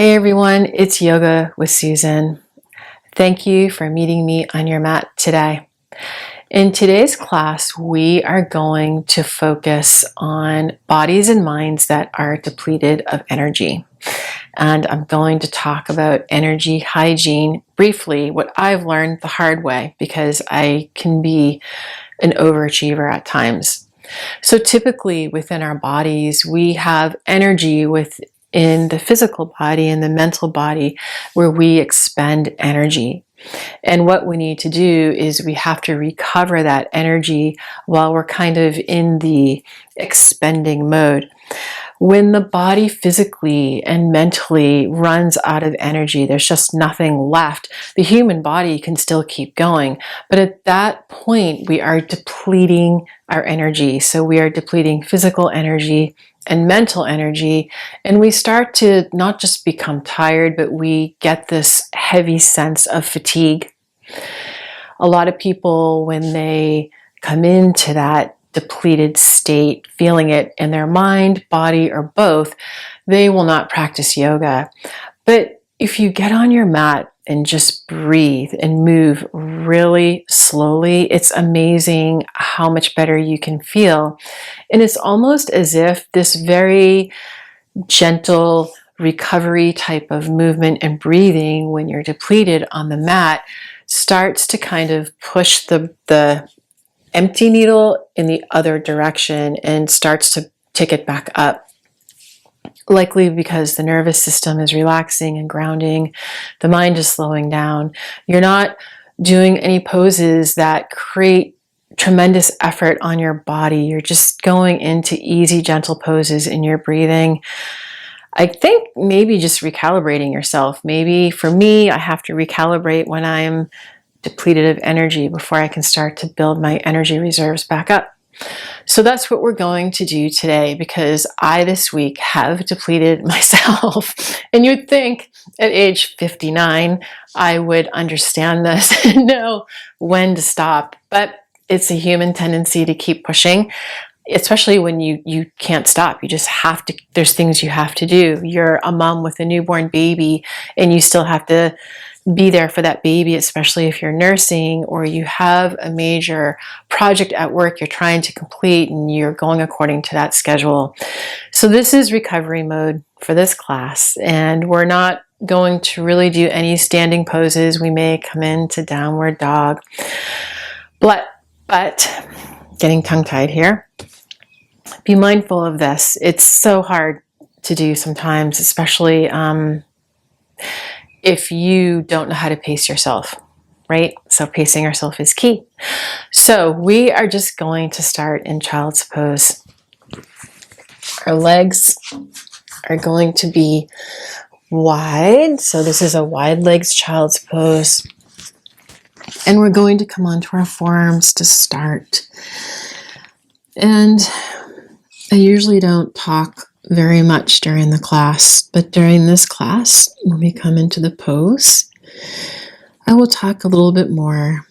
Hey everyone, it's Yoga with Susan. Thank you for meeting me on your mat today. In today's class, we are going to focus on bodies and minds that are depleted of energy. And I'm going to talk about energy hygiene briefly, what I've learned the hard way, because I can be an overachiever at times. So typically within our bodies, we have energy within the physical body and the mental body where we expend energy. And what we need to do is we have to recover that energy while we're kind of in the expending mode. When the body physically and mentally runs out of energy, there's just nothing left. The human body can still keep going, but at that point, we are depleting our energy. So we are depleting physical energy and mental energy, and we start to not just become tired, but we get this heavy sense of fatigue. A lot of people, when they come into that depleted state, feeling it in their mind, body, or both, they will not practice yoga. But if you get on your mat and just breathe and move really slowly, it's amazing how much better you can feel. And it's almost as if this very gentle recovery type of movement and breathing when you're depleted on the mat starts to kind of push the empty needle in the other direction and starts to take it back up. Likely because the nervous system is relaxing and grounding, the mind is slowing down. You're not doing any poses that create tremendous effort on your body. You're just going into easy, gentle poses in your breathing. I think maybe just recalibrating yourself. Maybe for me, I have to recalibrate when I'm depleted of energy before I can start to build my energy reserves back up. So that's what we're going to do today, because I this week have depleted myself. And you'd think at age 59, I would understand this and know when to stop. But it's a human tendency to keep pushing, especially when you can't stop. You just have to, there's things you have to do. You're a mom with a newborn baby and you still have to be there for that baby, especially if you're nursing or you have a major project at work you're trying to complete and you're going according to that schedule. So this is recovery mode for this class, and we're not going to really do any standing poses. We may come into downward dog, but getting tongue-tied here. Be mindful of this. It's so hard to do sometimes, especially if you don't know how to pace yourself, right? So pacing yourself is key. So we are just going to start in child's pose. Our legs are going to be wide. So this is a wide legs child's pose. And we're going to come onto our forearms to start. And I usually don't talk very much during the class, but during this class, when we come into the pose, I will talk a little bit more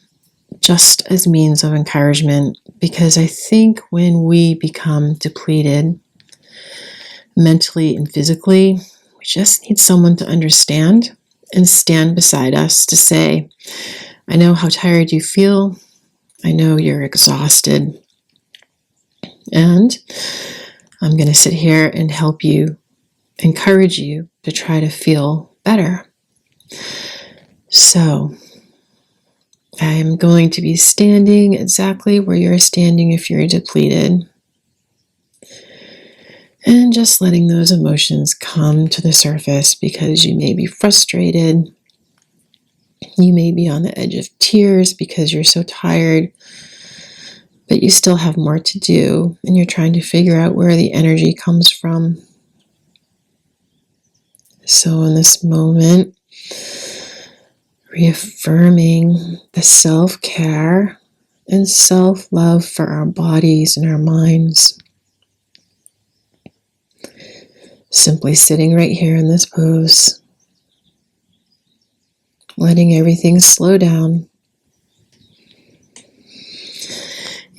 just as means of encouragement, because I think when we become depleted mentally and physically, we just need someone to understand and stand beside us to say, I know how tired you feel. I know you're exhausted. And I'm going to sit here and help you, encourage you to try to feel better. So I'm going to be standing exactly where you're standing if you're depleted. And just letting those emotions come to the surface, because you may be frustrated. You may be on the edge of tears because you're so tired, but you still have more to do, and you're trying to figure out where the energy comes from. So in this moment, reaffirming the self-care and self-love for our bodies and our minds. Simply sitting right here in this pose, letting everything slow down.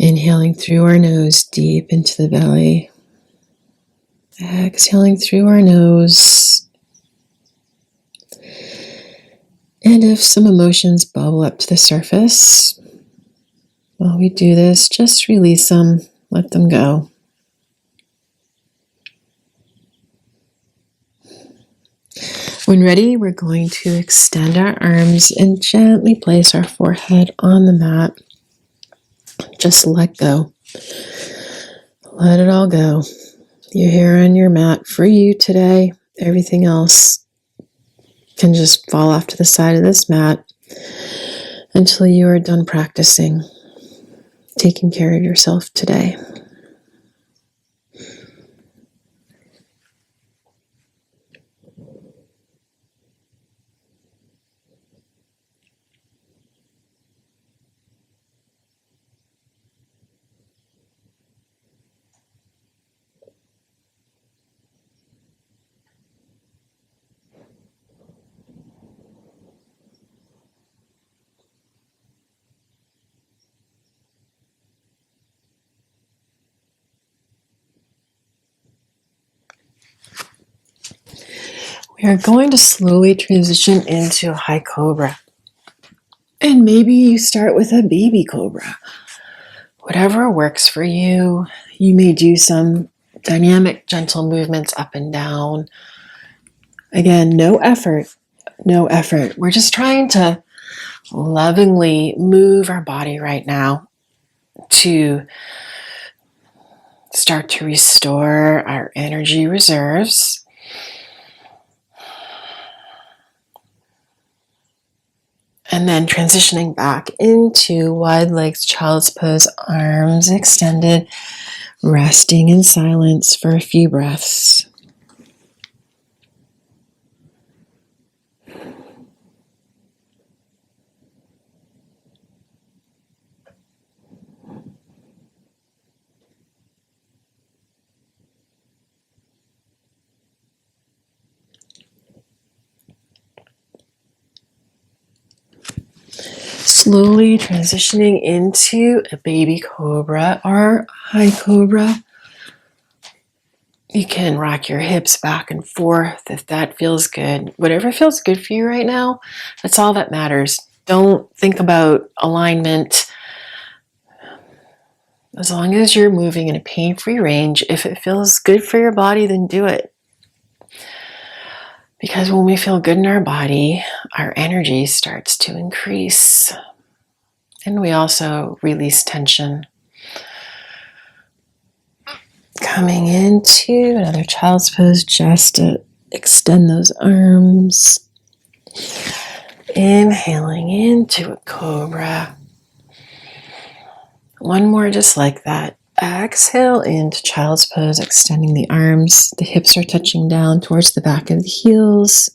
Inhaling through our nose deep into the belly. Exhaling through our nose And if some emotions bubble up to the surface, while we do this, just release them, let them go. When ready, we're going to extend our arms and gently place our forehead on the mat. Just let go. Let it all go. You're here on your mat for you today. Everything else can just fall off to the side of this mat until you are done practicing, taking care of yourself today. We are going to slowly transition into a high cobra. And maybe you start with a baby cobra. Whatever works for you. You may do some dynamic, gentle movements up and down. Again, no effort. We're just trying to lovingly move our body right now to start to restore our energy reserves. And then transitioning back into wide legs, child's pose, arms extended, resting in silence for a few breaths. Slowly transitioning into a baby cobra or high cobra. You can rock your hips back and forth if that feels good. Whatever feels good for you right now, that's all that matters. Don't think about alignment. As long as you're moving in a pain-free range, if it feels good for your body, then do it. Because when we feel good in our body, our energy starts to increase. And we also release tension. Coming into another child's pose, just to extend those arms. Inhaling into a cobra. One more just like that. Exhale into child's pose, extending the arms. The hips are touching down towards the back of the heels.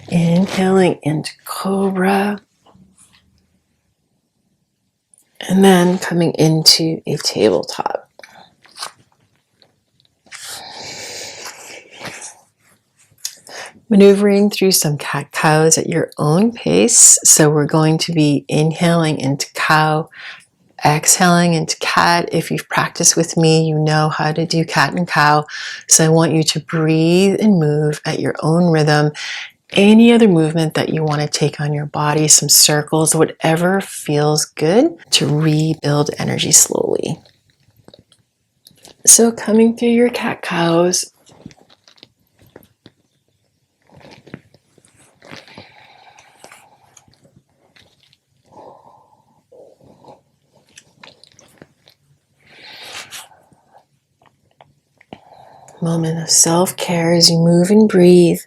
Inhaling into cobra. And then coming into a tabletop. Maneuvering through some cat-cows at your own pace. So we're going to be inhaling into cow, exhaling into cat. If you've practiced with me, you know how to do cat and cow. So I want you to breathe and move at your own rhythm. Any other movement that you want to take on your body, some circles, whatever feels good to rebuild energy slowly. So coming through your cat-cows. Moment of self-care as you move and breathe.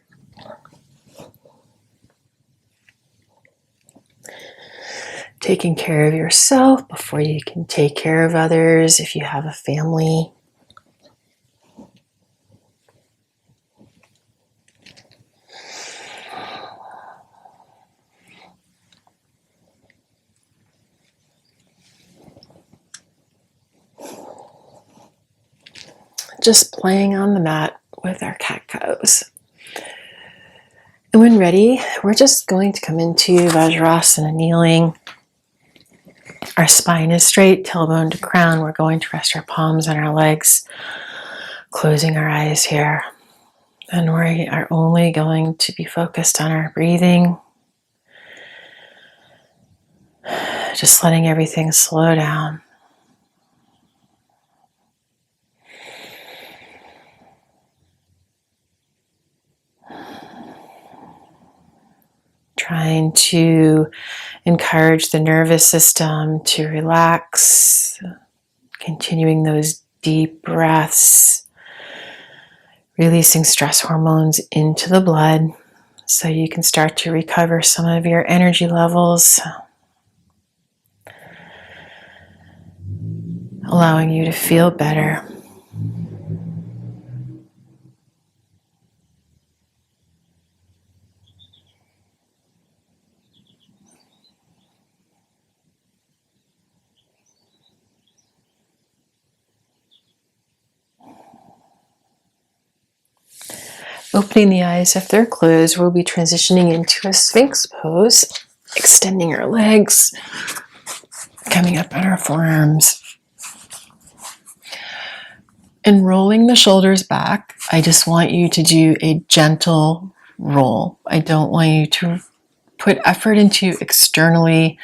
Taking care of yourself before you can take care of others if you have a family. Just playing on the mat with our cat-cows. And when ready, we're just going to come into Vajrasana, kneeling. Our spine is straight, tailbone to crown. We're going to rest our palms on our legs, closing our eyes here. And we are only going to be focused on our breathing, Just letting everything slow down. Trying to encourage the nervous system to relax, continuing those deep breaths, releasing stress hormones into the blood so you can start to recover some of your energy levels, allowing you to feel better. Opening the eyes if they're closed, we'll be transitioning into a Sphinx pose, extending our legs, coming up on our forearms, and rolling the shoulders back. I just want you to do a gentle roll. I don't want you to put effort into externally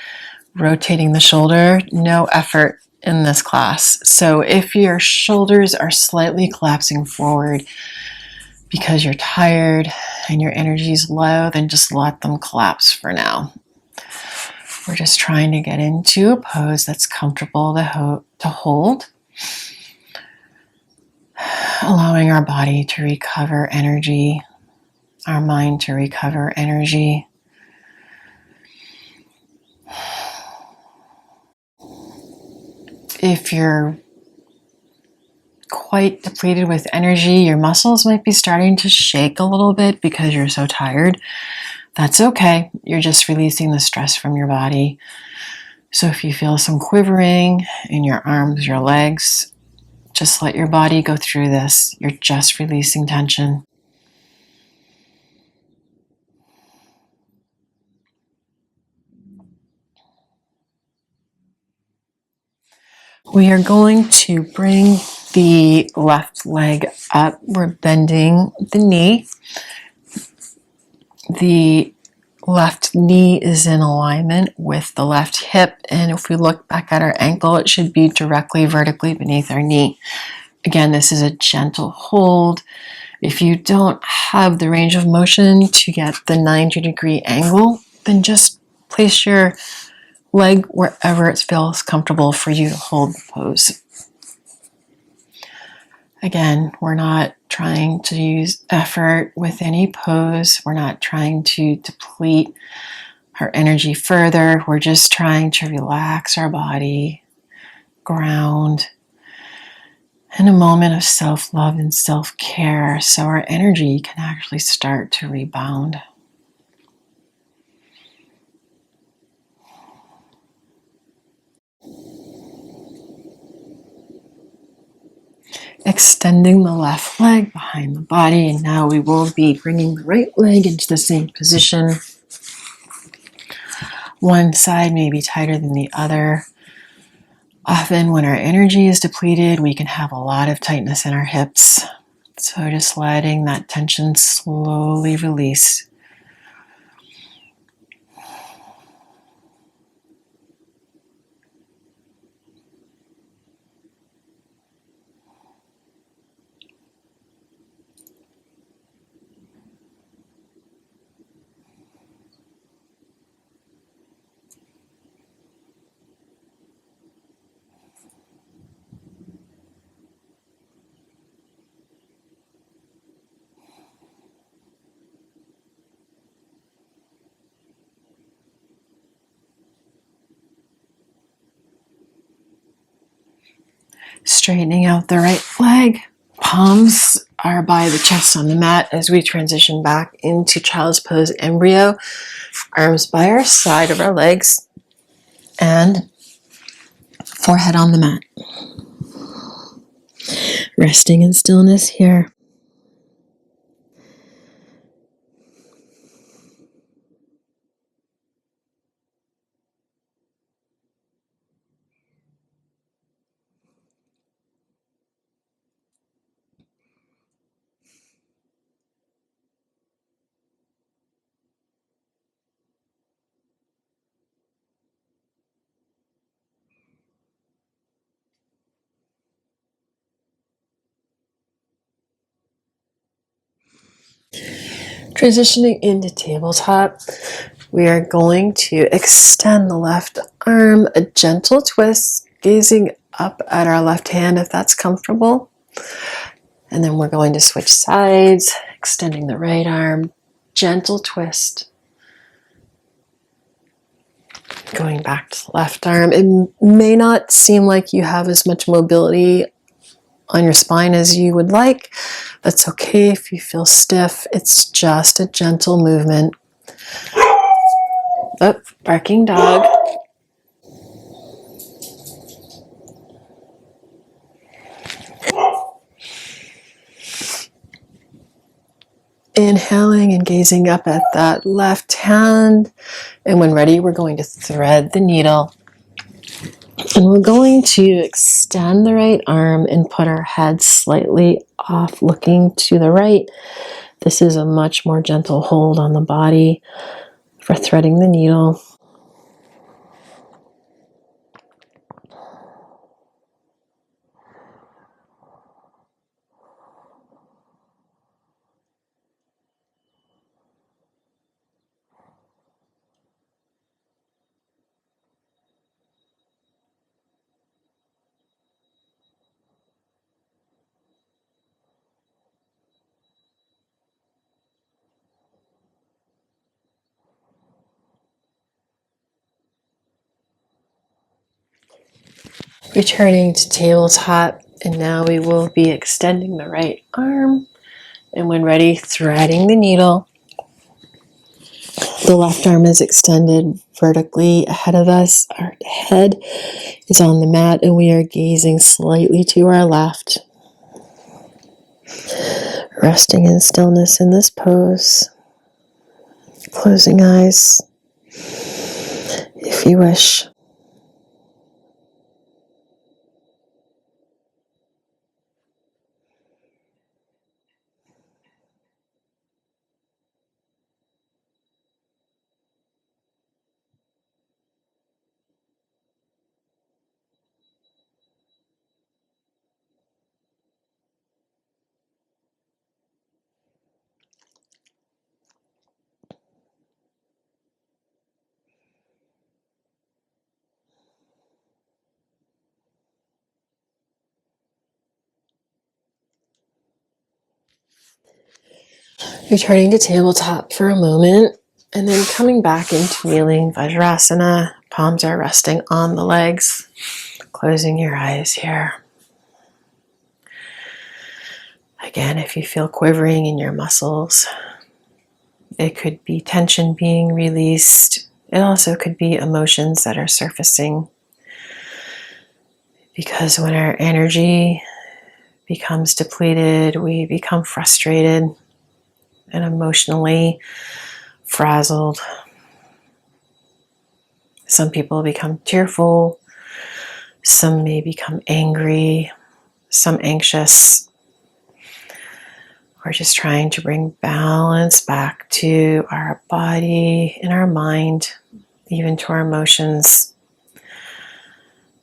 rotating the shoulder. No effort in this class. So if your shoulders are slightly collapsing forward because you're tired and your energy is low, then just let them collapse for now. We're just trying to get into a pose that's comfortable to hold, allowing our body to recover energy, our mind to recover energy. If you're quite depleted with energy, your muscles might be starting to shake a little bit because you're so tired. That's okay. You're just releasing the stress from your body. So if you feel some quivering in your arms, your legs, just let your body go through this. You're just releasing tension. We are going to bring the left leg up. We're bending the knee. The left knee is in alignment with the left hip, and if we look back at our ankle, it should be directly vertically beneath our knee. Again, this is a gentle hold. If you don't have the range of motion to get the 90-degree angle, then just place your leg wherever it feels comfortable for you to hold the pose. Again, we're not trying to use effort with any pose. We're not trying to deplete our energy further. We're just trying to relax our body, ground, in a moment of self-love and self-care so our energy can actually start to rebound. Extending the left leg behind the body, and now we will be bringing the right leg into the same position. One side may be tighter than the other. Often when our energy is depleted, we can have a lot of tightness in our hips. So just letting that tension slowly release. Straightening out the right leg. Palms are by the chest on the mat as we transition back into child's pose embryo. Arms by our side of our legs and forehead on the mat. Resting in stillness here. Transitioning into tabletop, we are going to extend the left arm, a gentle twist, gazing up at our left hand if that's comfortable. And then we're going to switch sides, extending the right arm, gentle twist. Going back to the left arm. It may not seem like you have as much mobility on your spine as you would like. That's okay if you feel stiff. It's just a gentle movement. Oh, barking dog. Inhaling and gazing up at that left hand. And when ready, we're going to thread the needle. And we're going to extend the right arm and put our head slightly off, looking to the right. This is a much more gentle hold on the body for threading the needle. Returning to tabletop, and now we will be extending the right arm, and when ready, threading the needle. The left arm is extended vertically ahead of us. Our head is on the mat, and we are gazing slightly to our left. Resting in stillness in this pose. Closing eyes, if you wish. Returning to tabletop for a moment, and then coming back into kneeling Vajrasana. Palms are resting on the legs. Closing your eyes here. Again, if you feel quivering in your muscles, it could be tension being released. It also could be emotions that are surfacing. Because when our energy becomes depleted, we become frustrated and emotionally frazzled. Some people become tearful. Some may become angry. Some anxious. We're just trying to bring balance back to our body and our mind, even to our emotions,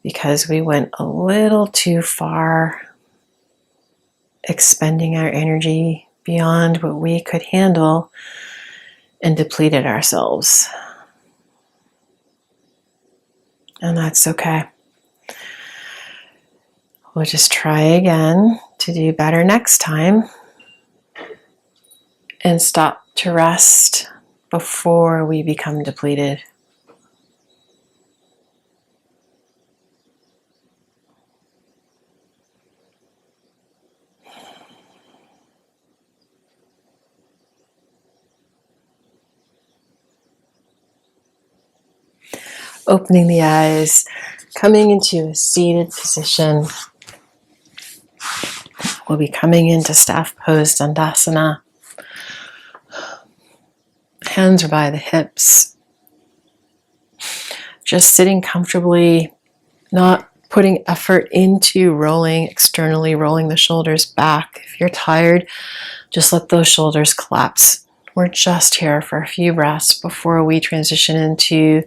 because we went a little too far expending our energy beyond what we could handle and depleted ourselves. And that's okay. We'll just try again to do better next time and stop to rest before we become depleted. Opening the eyes, coming into a seated position. We'll be coming into staff pose Dandasana. Hands are by the hips. Just sitting comfortably, not putting effort into rolling externally, rolling the shoulders back. If you're tired, just let those shoulders collapse. We're just here for a few breaths before we transition into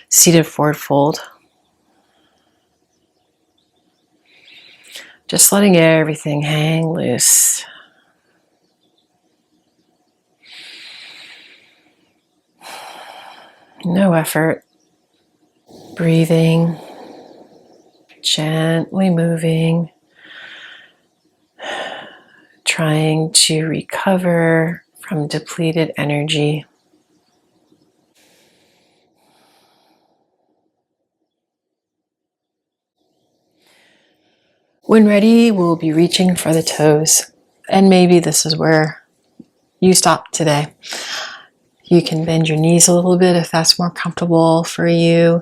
seated forward fold. Just letting everything hang loose. No effort. Breathing, gently moving, trying to recover from depleted energy. When ready, we'll be reaching for the toes. And maybe this is where you stop today. You can bend your knees a little bit if that's more comfortable for you.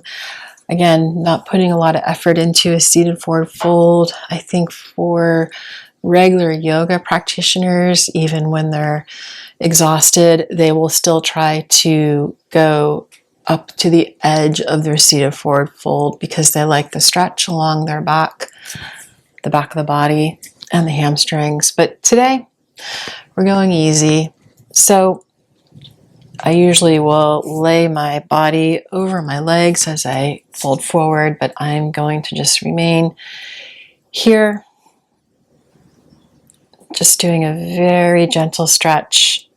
Again, not putting a lot of effort into a seated forward fold. I think for regular yoga practitioners, even when they're exhausted, they will still try to go up to the edge of their seated forward fold because they like the stretch along their back, the back of the body, and the hamstrings. But today, we're going easy. So I usually will lay my body over my legs as I fold forward, but I'm going to just remain here, just doing a very gentle stretch.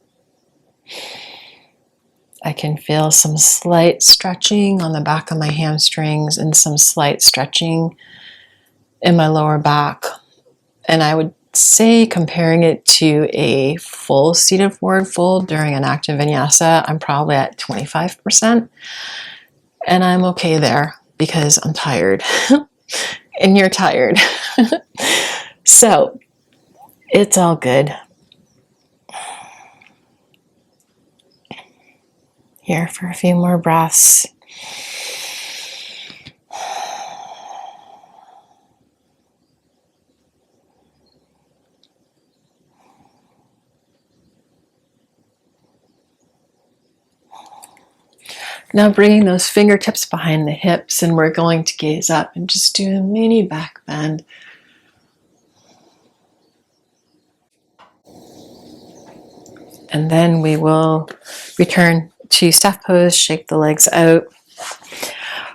I can feel some slight stretching on the back of my hamstrings and some slight stretching in my lower back. And I would say, comparing it to a full seated forward fold during an active vinyasa, I'm probably at 25%. And I'm okay there because I'm tired and you're tired. So it's all good. Here for a few more breaths. Now bringing those fingertips behind the hips, and we're going to gaze up and just do a mini back bend. And then we will return to staff pose, shake the legs out.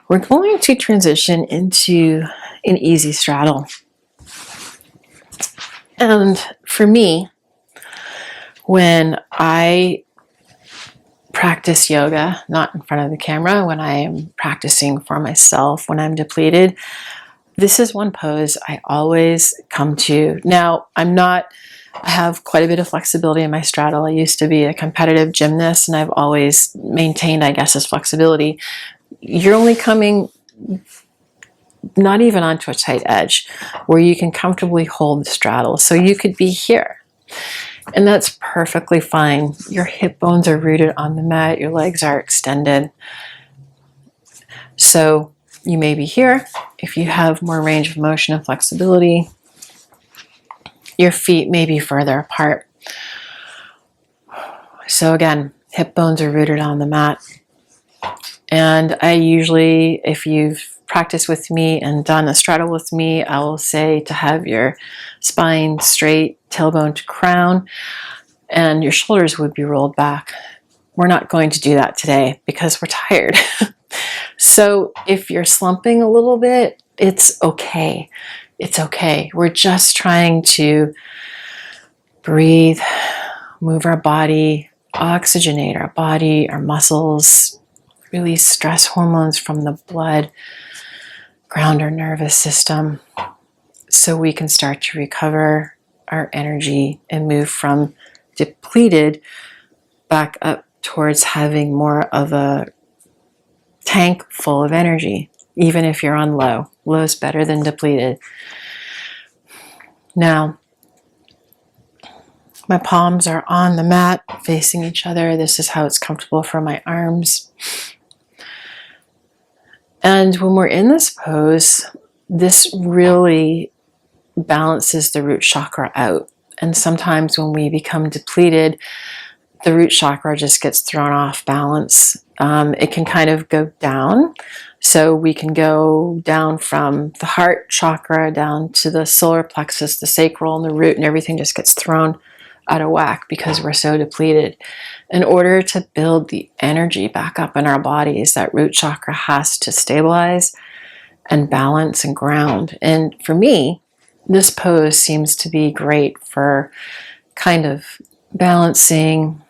We're going to transition into an easy straddle. And for me, when I practice yoga, not in front of the camera, when I am practicing for myself, when I'm depleted, this is one pose I always come to. Now, I have quite a bit of flexibility in my straddle. I used to be a competitive gymnast, and I've always maintained, I guess, this flexibility. You're only coming not even onto a tight edge where you can comfortably hold the straddle. So you could be here, and that's perfectly fine. Your hip bones are rooted on the mat. Your legs are extended. So you may be here. If you have more range of motion and flexibility, your feet may be further apart. So again, hip bones are rooted on the mat. And I usually, if you've practiced with me and done a straddle with me, I will say to have your spine straight, tailbone to crown, and your shoulders would be rolled back. We're not going to do that today because we're tired. So if you're slumping a little bit, it's okay. It's okay. We're just trying to breathe, move our body, oxygenate our body, our muscles, release stress hormones from the blood, ground our nervous system so we can start to recover our energy and move from depleted back up towards having more of a tank full of energy, even if you're on low. Low is better than depleted. Now, my palms are on the mat facing each other. This is how it's comfortable for my arms. And when we're in this pose, this really balances the root chakra out. And sometimes when we become depleted, the root chakra just gets thrown off balance. It can kind of go down. So we can go down from the heart chakra down to the solar plexus, the sacral, and the root, and everything just gets thrown out of whack because we're so depleted. In order to build the energy back up in our bodies, that root chakra has to stabilize and balance and ground. And for me, this pose seems to be great for kind of balancing,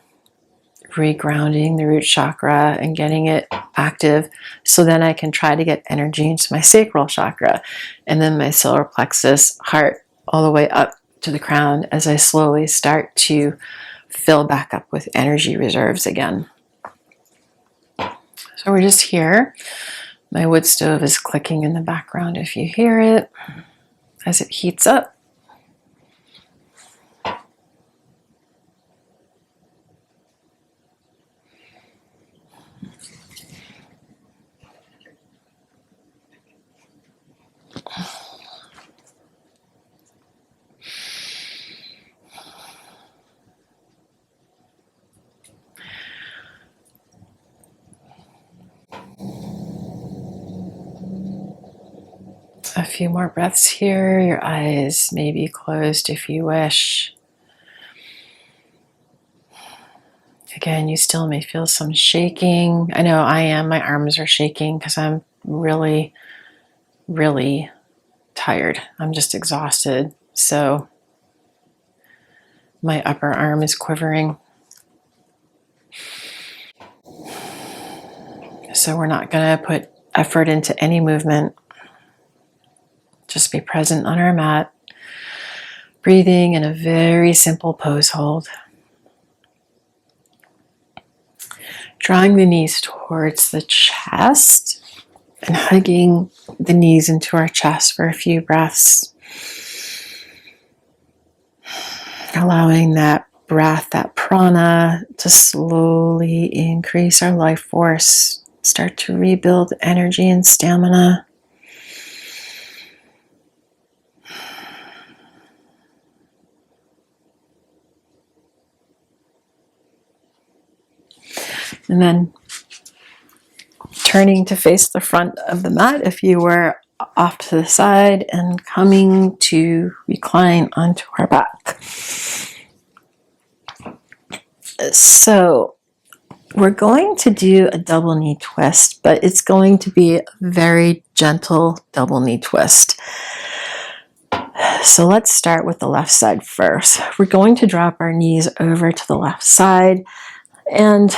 regrounding the root chakra and getting it active, so then I can try to get energy into my sacral chakra and then my solar plexus, heart, all the way up to the crown as I slowly start to fill back up with energy reserves again. So we're just here. My wood stove is clicking in the background if you hear it as it heats up. A few more breaths here. Your eyes may be closed if you wish. Again, you still may feel some shaking. I know I am. My arms are shaking because I'm really, really tired. I'm just exhausted. So my upper arm is quivering. So we're not going to put effort into any movement. Just be present on our mat, breathing in a very simple pose hold. Drawing the knees towards the chest and hugging the knees into our chest for a few breaths. Allowing that breath, that prana, to slowly increase our life force, start to rebuild energy and stamina. And then turning to face the front of the mat if you were off to the side, and coming to recline onto our back. So we're going to do a double knee twist, but it's going to be a very gentle double knee twist. So let's start with the left side first. We're going to drop our knees over to the left side, and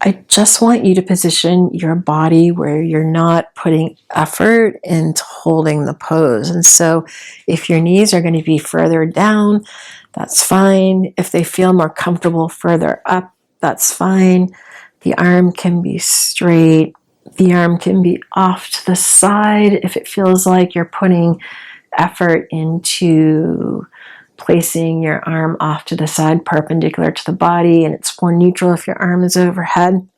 I just want you to position your body where you're not putting effort into holding the pose. And so if your knees are going to be further down, that's fine. If they feel more comfortable further up, that's fine. The arm can be straight. The arm can be off to the side if it feels like you're putting effort into placing your arm off to the side perpendicular to the body, and it's more neutral if your arm is overhead.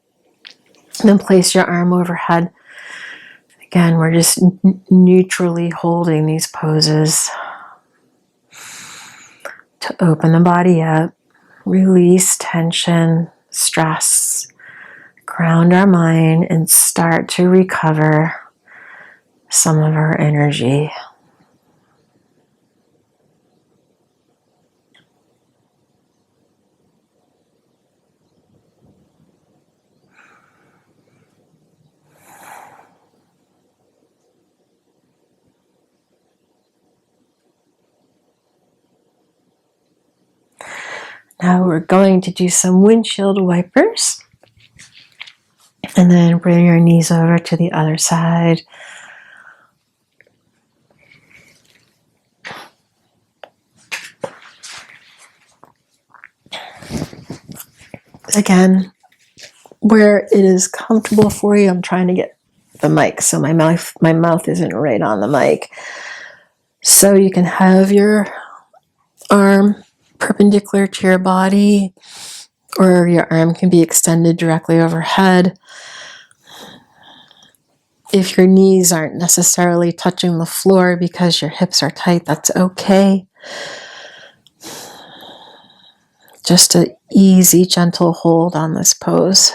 Then place your arm overhead. Again, we're just neutrally holding these poses to open the body up, release tension, stress, ground our mind, and start to recover some of our energy. Now we're going to do some windshield wipers. And then bring your knees over to the other side. Again, where it is comfortable for you, I'm trying to get the mic so my mouth isn't right on the mic. So you can have your arm perpendicular to your body, or your arm can be extended directly overhead. If your knees aren't necessarily touching the floor because your hips are tight, that's okay. Just an easy, gentle hold on this pose.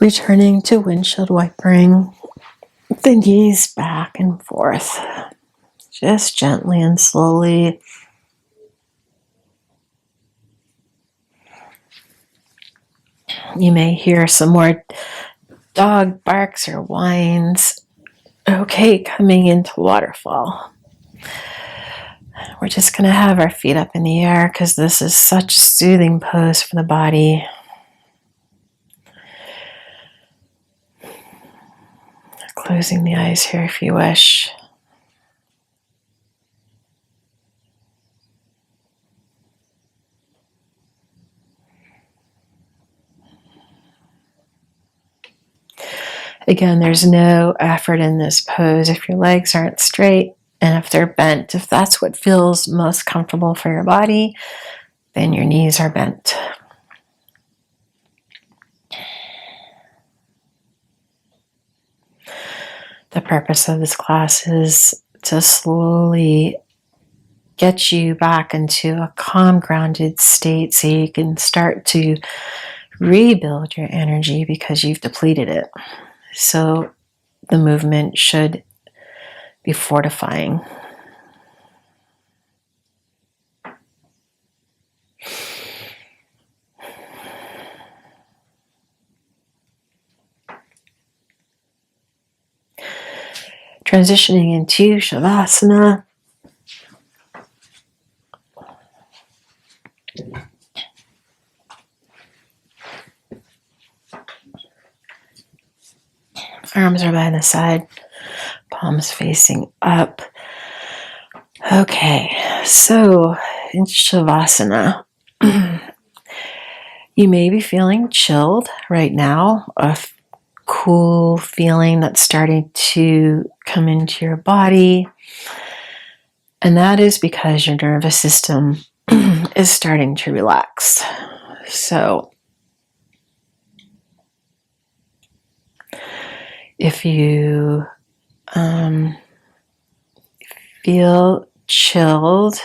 Returning to windshield wipering the knees back and forth, just gently and slowly. You may hear some more dog barks or whines. Okay, coming into waterfall. We're just going to have our feet up in the air because this is such a soothing pose for the body. Closing the eyes here if you wish. Again, there's no effort in this pose if your legs aren't straight and if they're bent. If that's what feels most comfortable for your body, then your knees are bent. The purpose of this class is to slowly get you back into a calm, grounded state so you can start to rebuild your energy because you've depleted it. So the movement should be fortifying. Transitioning into Shavasana. Arms are by the side, palms facing up. Okay, so in Shavasana, you may be feeling chilled right now, a cool feeling that's starting to come into your body. And that is because your nervous system is starting to relax. So if you feel chilled,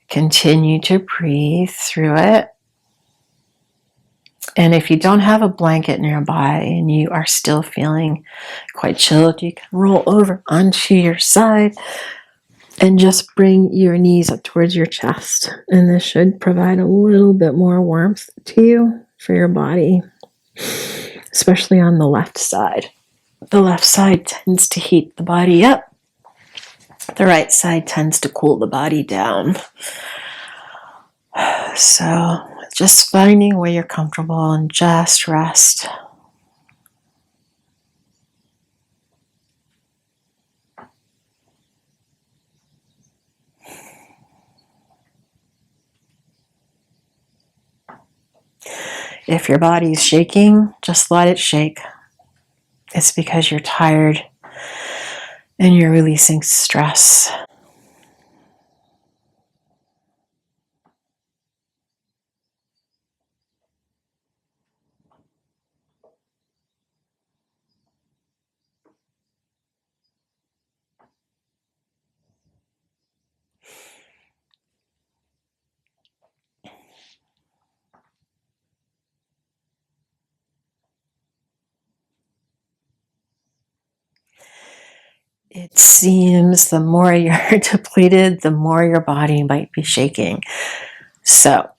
continue to breathe through it. And if you don't have a blanket nearby and you are still feeling quite chilled, you can roll over onto your side and just bring your knees up towards your chest. And this should provide a little bit more warmth to you for your body, especially on the left side. The left side tends to heat the body up. The right side tends to cool the body down. So just finding where you're comfortable and just rest. If your body's shaking, just let it shake. It's because you're tired and you're releasing stress. It seems the more you're depleted, the more your body might be shaking. So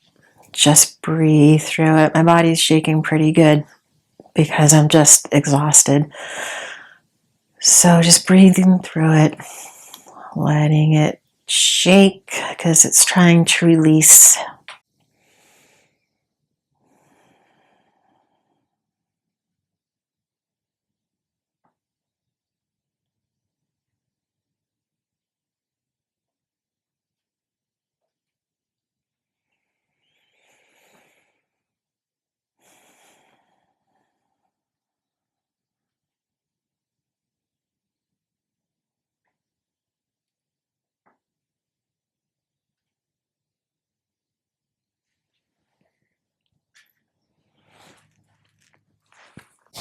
just breathe through it. My body's shaking pretty good because I'm just exhausted. So just breathing through it, letting it shake because it's trying to release.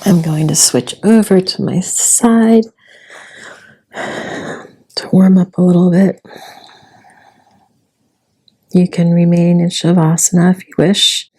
I'm going to switch over to my side to warm up a little bit. You can remain in Shavasana if you wish.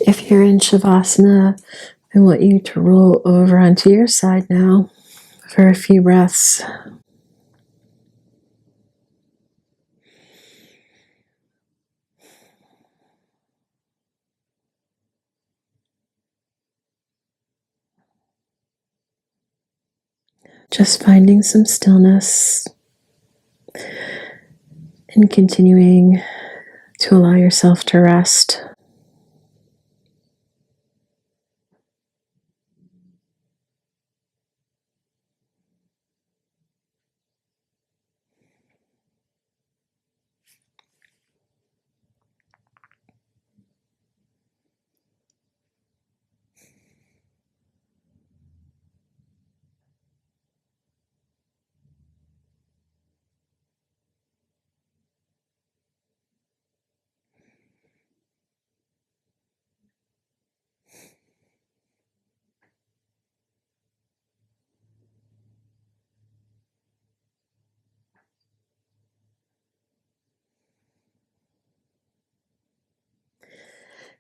If you're in Shavasana, I want you to roll over onto your side now for a few breaths. Just finding some stillness and continuing to allow yourself to rest.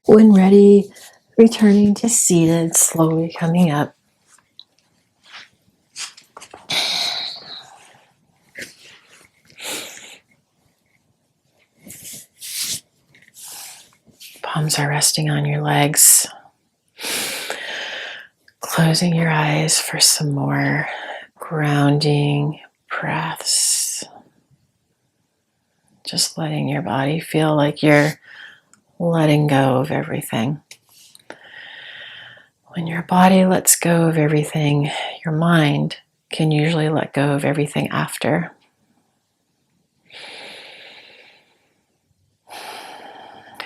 When ready, returning to seated, slowly coming up. Palms are resting on your legs. Closing your eyes for some more grounding breaths. Just letting your body feel like you're letting go of everything. When your body lets go of everything, your mind can usually let go of everything after.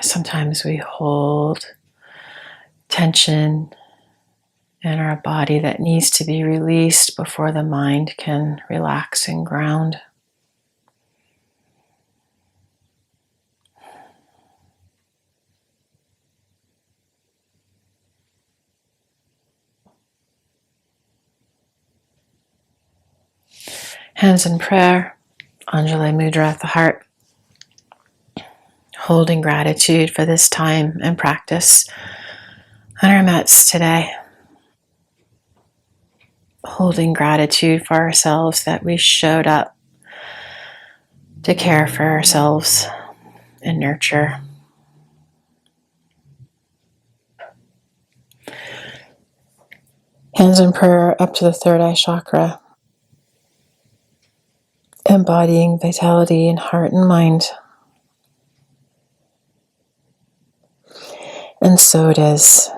Sometimes we hold tension in our body that needs to be released before the mind can relax and ground. Hands in prayer, Anjali Mudra at the heart. Holding gratitude for this time and practice on our mats today. Holding gratitude for ourselves that we showed up to care for ourselves and nurture. Hands in prayer up to the third eye chakra, embodying vitality in heart and mind. And so it is.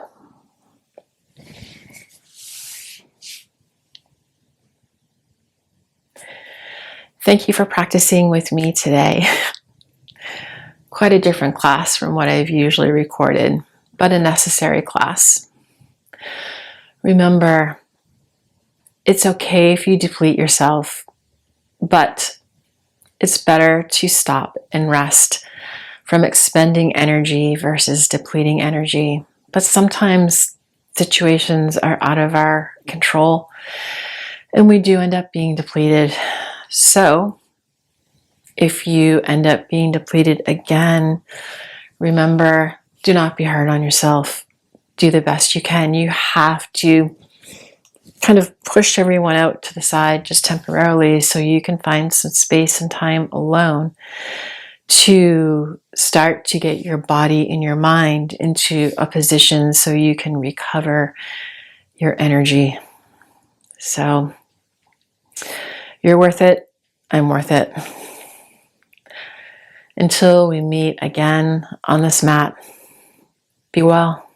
Thank you for practicing with me today. Quite a different class from what I've usually recorded, but a necessary class. Remember, it's okay if you deplete yourself, but it's better to stop and rest from expending energy versus depleting energy. But sometimes situations are out of our control and we do end up being depleted. So if you end up being depleted again, remember, do not be hard on yourself. Do the best you can. You have to kind of push everyone out to the side just temporarily so you can find some space and time alone to start to get your body and your mind into a position so you can recover your energy. So you're worth it. I'm worth it. Until we meet again on this mat, be well.